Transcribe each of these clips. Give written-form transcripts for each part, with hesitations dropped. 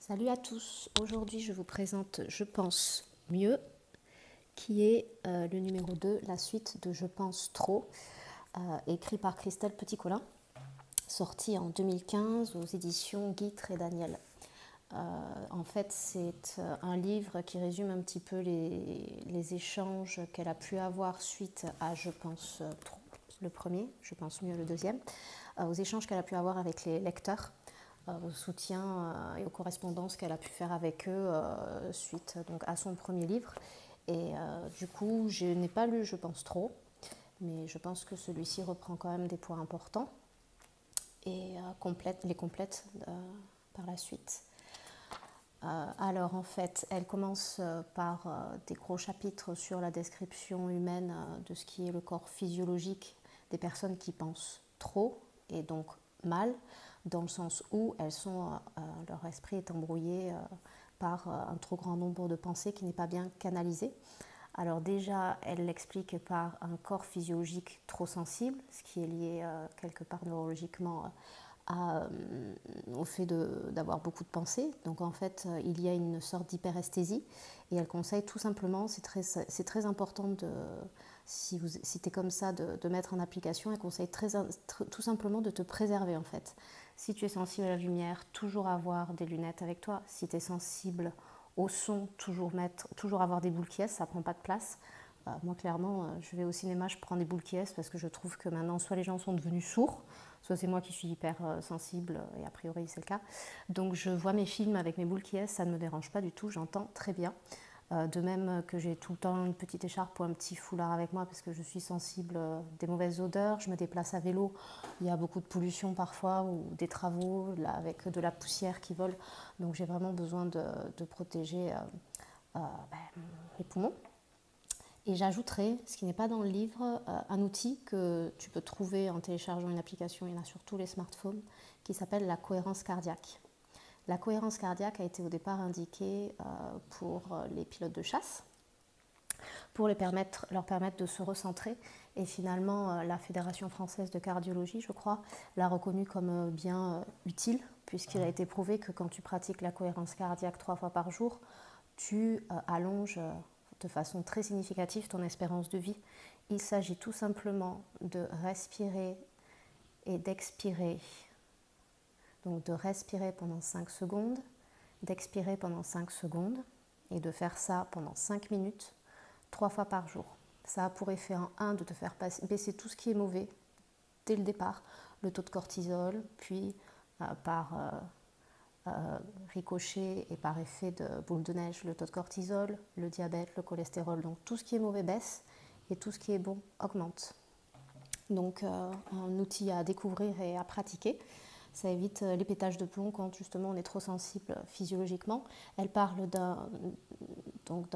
Salut à tous, aujourd'hui je vous présente Je pense mieux, qui est le numéro 2, la suite de Je pense trop, écrit par Christelle Petit-Colin, sorti en 2015 aux éditions Guîtres et Daniel. En fait, c'est un livre qui résume un petit peu les échanges qu'elle a pu avoir suite à Je pense trop, le premier, Je pense mieux le deuxième, aux échanges qu'elle a pu avoir avec les lecteurs, au soutien et aux correspondances qu'elle a pu faire avec eux suite donc, à son premier livre. Et du coup, je n'ai pas lu Je pense trop, mais je pense que celui-ci reprend quand même des points importants et les complète par la suite. Alors en fait, elle commence par des gros chapitres sur la description humaine de ce qui est le corps physiologique des personnes qui pensent trop et donc mal, dans le sens où leur esprit est embrouillé par un trop grand nombre de pensées qui n'est pas bien canalisé. Alors déjà, elle l'explique par un corps physiologique trop sensible, ce qui est lié quelque part neurologiquement au fait d'avoir beaucoup de pensées. Donc en fait, il y a une sorte d'hyperesthésie et elle conseille tout simplement, c'est très important si tu es comme ça, de mettre en application. Elle conseille tout simplement de te préserver en fait. Si tu es sensible à la lumière, toujours avoir des lunettes avec toi. Si tu es sensible au son, toujours avoir des boules qui ça prend pas de place. Moi clairement, je vais au cinéma, je prends des boules qui parce que je trouve que maintenant soit les gens sont devenus sourds, soit c'est moi qui suis hyper sensible et a priori c'est le cas. Donc je vois mes films avec mes boules qui ça ne me dérange pas du tout, j'entends très bien. De même que j'ai tout le temps une petite écharpe ou un petit foulard avec moi parce que je suis sensible des mauvaises odeurs. Je me déplace à vélo, il y a beaucoup de pollution parfois ou des travaux là, avec de la poussière qui vole. Donc j'ai vraiment besoin de protéger les poumons. Et j'ajouterai, ce qui n'est pas dans le livre, un outil que tu peux trouver en téléchargeant une application, il y en a sur tous les smartphones, qui s'appelle la cohérence cardiaque. La cohérence cardiaque a été au départ indiquée pour les pilotes de chasse, pour leur permettre de se recentrer. Et finalement, la Fédération française de cardiologie, je crois, l'a reconnu comme bien utile, puisqu'il a été prouvé que quand tu pratiques la cohérence cardiaque 3 fois par jour, tu allonges de façon très significative ton espérance de vie. Il s'agit tout simplement de respirer et d'expirer. Donc de respirer pendant 5 secondes, d'expirer pendant 5 secondes et de faire ça pendant 5 minutes, 3 fois par jour. Ça a pour effet en 1 de te faire baisser tout ce qui est mauvais dès le départ, le taux de cortisol, puis par ricochet et par effet de boule de neige, le taux de cortisol, le diabète, le cholestérol. Donc tout ce qui est mauvais baisse et tout ce qui est bon augmente. Donc un outil à découvrir et à pratiquer. Ça évite les pétages de plomb quand justement on est trop sensible physiologiquement. Elle parle d'un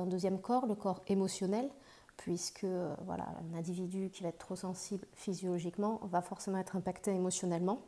deuxième corps, le corps émotionnel, puisque voilà, un individu qui va être trop sensible physiologiquement va forcément être impacté émotionnellement.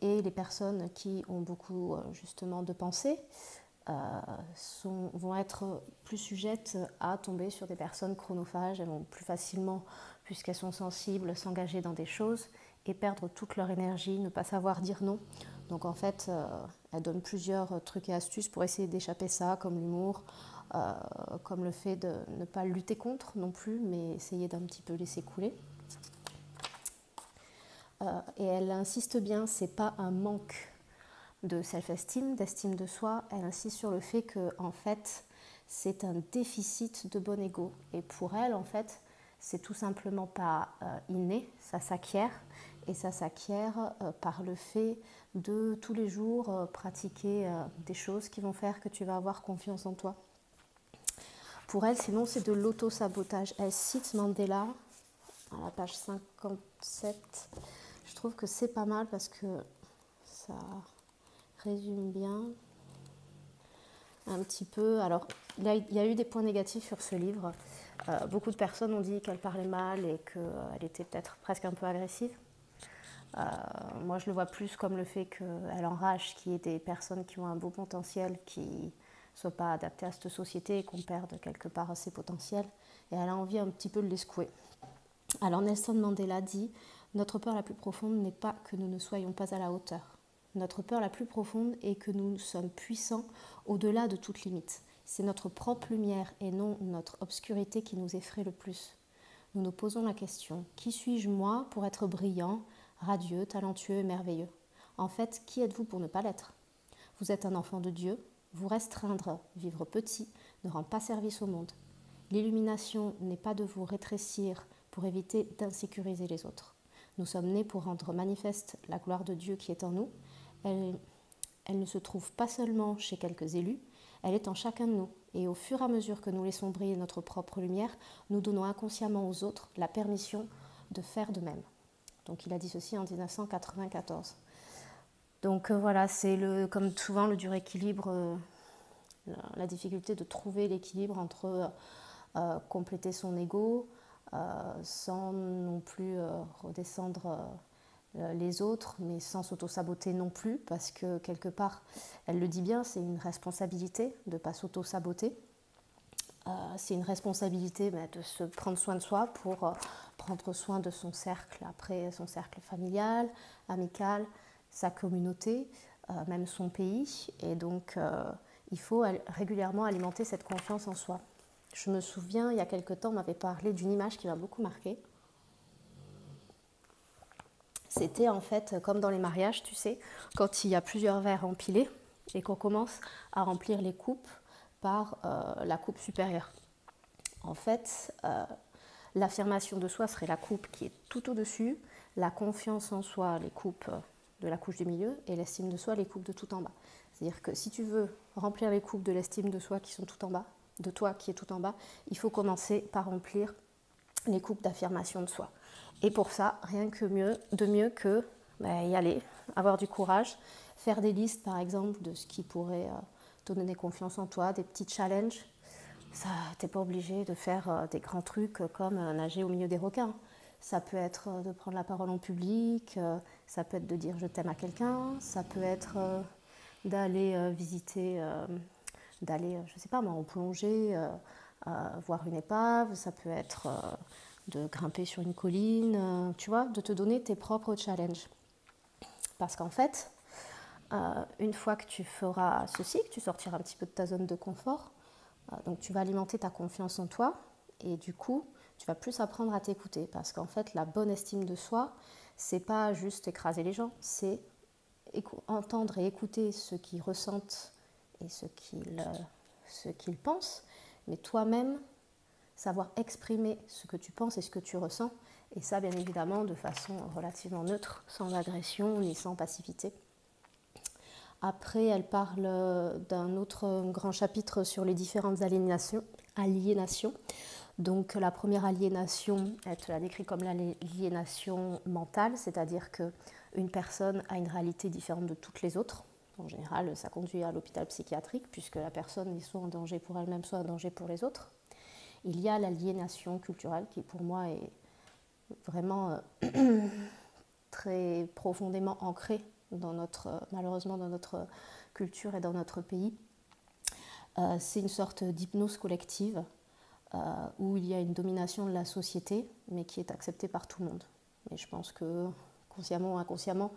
Et les personnes qui ont beaucoup justement de pensées vont être plus sujettes à tomber sur des personnes chronophages. Elles vont plus facilement, puisqu'elles sont sensibles, s'engager dans des choses et perdre toute leur énergie, ne pas savoir dire non. Donc en fait, elle donne plusieurs trucs et astuces pour essayer d'échapper ça, comme l'humour, comme le fait de ne pas lutter contre non plus, mais essayer d'un petit peu laisser couler. Et elle insiste bien, c'est pas un manque de self-esteem, d'estime de soi, elle insiste sur le fait que en fait, c'est un déficit de bon ego. Et pour elle, en fait, c'est tout simplement pas inné, ça s'acquiert. Et ça s'acquiert par le fait de tous les jours pratiquer des choses qui vont faire que tu vas avoir confiance en toi. Pour elle, sinon, c'est de l'auto-sabotage. Elle cite Mandela à la page 57. Je trouve que c'est pas mal parce que ça résume bien un petit peu. Alors, il y a eu des points négatifs sur ce livre. Beaucoup de personnes ont dit qu'elle parlait mal et qu'elle était peut-être presque un peu agressive. Moi, je le vois plus comme le fait qu'elle enrage qu'il y ait des personnes qui ont un beau potentiel qui ne soient pas adaptées à cette société et qu'on perde quelque part ces potentiels. Et elle a envie un petit peu de les secouer. Alors Nelson Mandela dit « Notre peur la plus profonde n'est pas que nous ne soyons pas à la hauteur. notre peur la plus profonde est que nous sommes puissants au-delà de toute limite. C'est notre propre lumière et non notre obscurité qui nous effraie le plus. Nous nous posons la question, qui suis-je moi pour être brillant, radieux, talentueux et merveilleux? En fait, qui êtes-vous pour ne pas l'être? Vous êtes un enfant de Dieu, vous restreindre, vivre petit, ne rend pas service au monde. L'illumination n'est pas de vous rétrécir pour éviter d'insécuriser les autres. Nous sommes nés pour rendre manifeste la gloire de Dieu qui est en nous. Elle ne se trouve pas seulement chez quelques élus, elle est en chacun de nous. Et au fur et à mesure que nous laissons briller notre propre lumière, nous donnons inconsciemment aux autres la permission de faire de même. Donc il a dit ceci en 1994. Donc voilà, c'est comme souvent le dur équilibre, la difficulté de trouver l'équilibre entre compléter son ego sans non plus redescendre les autres, mais sans s'auto-saboter non plus, parce que quelque part, elle le dit bien, c'est une responsabilité de ne pas s'auto-saboter. C'est une responsabilité de se prendre soin de soi pour prendre soin de son cercle, après son cercle familial, amical, sa communauté, même son pays. Et donc, il faut régulièrement alimenter cette confiance en soi. Je me souviens, il y a quelque temps, on m'avait parlé d'une image qui m'a beaucoup marquée. C'était en fait comme dans les mariages, tu sais, quand il y a plusieurs verres empilés et qu'on commence à remplir les coupes par la coupe supérieure. En fait, l'affirmation de soi serait la coupe qui est tout au-dessus, la confiance en soi, les coupes de la couche du milieu, et l'estime de soi, les coupes de tout en bas. C'est-à-dire que si tu veux remplir les coupes de l'estime de soi qui sont tout en bas, de toi qui est tout en bas, il faut commencer par remplir les coupes d'affirmation de soi. Et pour ça, rien que mieux que y aller, avoir du courage, faire des listes par exemple de ce qui pourrait te donner confiance en toi, des petits challenges. Ça, t'es pas obligé de faire des grands trucs comme nager au milieu des requins. Ça peut être de prendre la parole en public, ça peut être de dire je t'aime à quelqu'un, ça peut être d'aller visiter, je sais pas moi, en plongée, voir une épave, ça peut être de grimper sur une colline, tu vois, de te donner tes propres challenges. Parce qu'en fait, une fois que tu feras ceci, que tu sortiras un petit peu de ta zone de confort, donc tu vas alimenter ta confiance en toi et du coup, tu vas plus apprendre à t'écouter. Parce qu'en fait, la bonne estime de soi, c'est pas juste écraser les gens, c'est entendre et écouter ce qu'ils ressentent et ce qu'ils pensent, mais toi-même, savoir exprimer ce que tu penses et ce que tu ressens, et ça bien évidemment de façon relativement neutre, sans agression ni sans passivité. Après, elle parle d'un autre grand chapitre sur les différentes aliénations. Donc la première aliénation, elle te la décrit comme l'aliénation mentale, c'est-à-dire qu'une personne a une réalité différente de toutes les autres. En général, ça conduit à l'hôpital psychiatrique, puisque la personne est soit en danger pour elle-même, soit en danger pour les autres. Il y a l'aliénation culturelle qui pour moi est vraiment très profondément ancrée malheureusement dans notre culture et dans notre pays. C'est une sorte d'hypnose collective où il y a une domination de la société mais qui est acceptée par tout le monde. Et je pense que consciemment ou inconsciemment,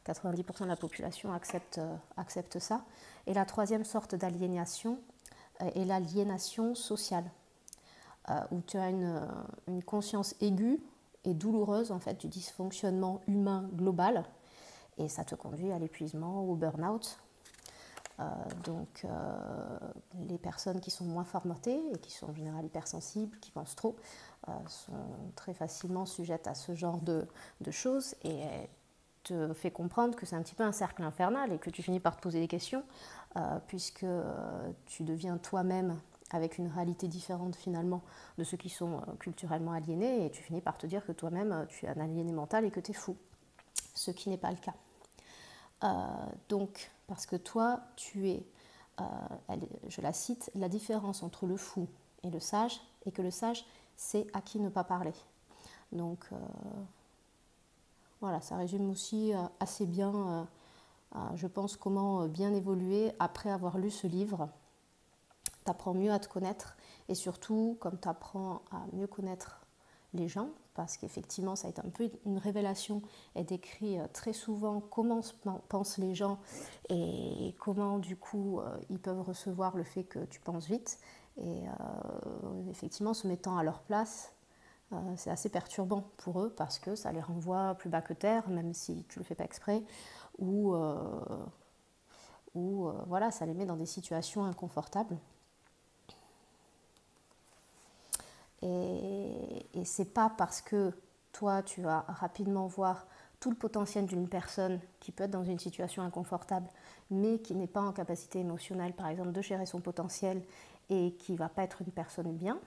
90% de la population accepte ça. Et la troisième sorte d'aliénation est l'aliénation sociale. Où tu as une conscience aiguë et douloureuse en fait, du dysfonctionnement humain global et ça te conduit à l'épuisement ou au burn-out. Les personnes qui sont moins formatées et qui sont en général hypersensibles, qui pensent trop, sont très facilement sujettes à ce genre de choses et te fait comprendre que c'est un petit peu un cercle infernal et que tu finis par te poser des questions puisque tu deviens toi-même avec une réalité différente finalement de ceux qui sont culturellement aliénés et tu finis par te dire que toi-même tu es un aliéné mental et que tu es fou, ce qui n'est pas le cas. Donc, parce que toi, tu es, je la cite, la différence entre le fou et le sage, et que le sage sait à qui ne pas parler. Donc, voilà, ça résume aussi assez bien, je pense, comment bien évoluer après avoir lu ce livre. Tu apprends mieux à te connaître et surtout, comme tu apprends à mieux connaître les gens, parce qu'effectivement ça a été un peu une révélation. Elle décrit très souvent comment pensent les gens et comment du coup ils peuvent recevoir le fait que tu penses vite. Et effectivement, se mettant à leur place, c'est assez perturbant pour eux parce que ça les renvoie plus bas que terre, même si tu ne le fais pas exprès, ou voilà, ça les met dans des situations inconfortables. Et c'est pas parce que toi, tu vas rapidement voir tout le potentiel d'une personne qui peut être dans une situation inconfortable, mais qui n'est pas en capacité émotionnelle, par exemple, de gérer son potentiel et qui ne va pas être une personne bien.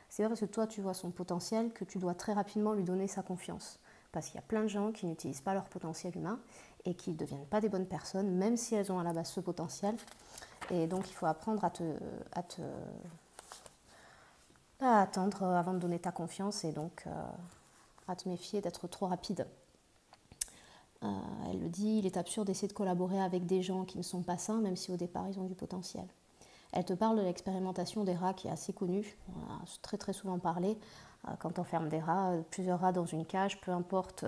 C'est pas parce que toi, tu vois son potentiel que tu dois très rapidement lui donner sa confiance. Parce qu'il y a plein de gens qui n'utilisent pas leur potentiel humain et qui ne deviennent pas des bonnes personnes, même si elles ont à la base ce potentiel. Et donc, il faut apprendre à attendre avant de donner ta confiance et donc à te méfier d'être trop rapide. Elle le dit, il est absurde d'essayer de collaborer avec des gens qui ne sont pas sains, même si au départ ils ont du potentiel. Elle te parle de l'expérimentation des rats qui est assez connue, on a très très souvent parlé. Quand on ferme des rats, plusieurs rats dans une cage, peu importe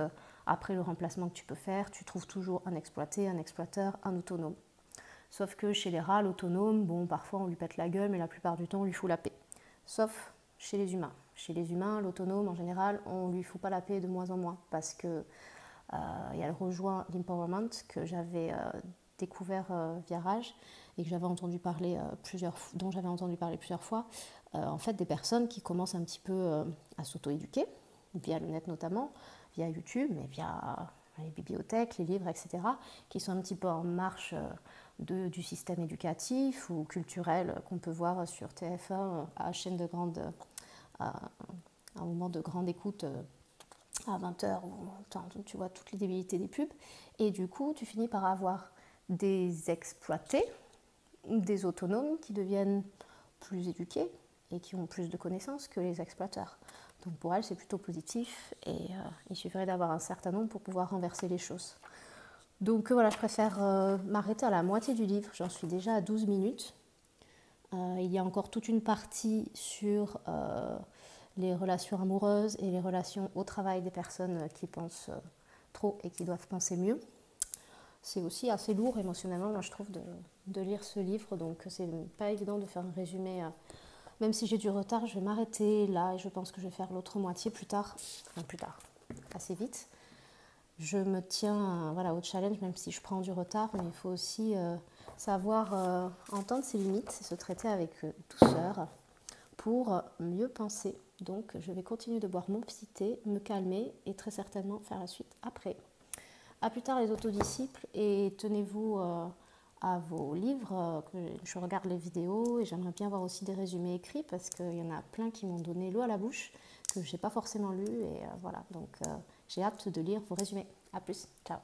après le remplacement que tu peux faire, tu trouves toujours un exploité, un exploiteur, un autonome. Sauf que chez les rats, l'autonome, bon, parfois on lui pète la gueule, mais la plupart du temps on lui fout la paix. Sauf chez les humains. Chez les humains, l'autonome, en général, on ne lui fout pas la paix de moins en moins parce que elle rejoint l'empowerment que j'avais découvert via Rage et que j'avais entendu parler dont j'avais entendu parler plusieurs fois. En fait, des personnes qui commencent un petit peu à s'auto-éduquer, via le net notamment, via YouTube, mais via les bibliothèques, les livres, etc., qui sont un petit peu en marche du système éducatif ou culturel qu'on peut voir sur TF1 à chaîne de grande, à un moment de grande écoute à 20h, où tu vois toutes les débilités des pubs, et du coup tu finis par avoir des exploités, des autonomes qui deviennent plus éduqués et qui ont plus de connaissances que les exploiteurs. Donc pour elle c'est plutôt positif et il suffirait d'avoir un certain nombre pour pouvoir renverser les choses. Donc voilà, je préfère m'arrêter à la moitié du livre, j'en suis déjà à 12 minutes. Il y a encore toute une partie sur les relations amoureuses et les relations au travail des personnes qui pensent trop et qui doivent penser mieux. C'est aussi assez lourd émotionnellement, moi je trouve, de lire ce livre, donc c'est pas évident de faire un résumé. Même si j'ai du retard, je vais m'arrêter là et je pense que je vais faire l'autre moitié plus tard, assez vite. Je me tiens voilà, au challenge, même si je prends du retard, mais il faut aussi savoir entendre ses limites et se traiter avec douceur pour mieux penser. Donc je vais continuer de boire mon petit thé, me calmer et très certainement faire la suite après. A plus tard les autodisciples et tenez-vous à vos livres. Je regarde les vidéos et j'aimerais bien voir aussi des résumés écrits parce qu'il y en a plein qui m'ont donné l'eau à la bouche que je n'ai pas forcément lu et voilà, donc j'ai hâte de lire vos résumés. A plus, ciao.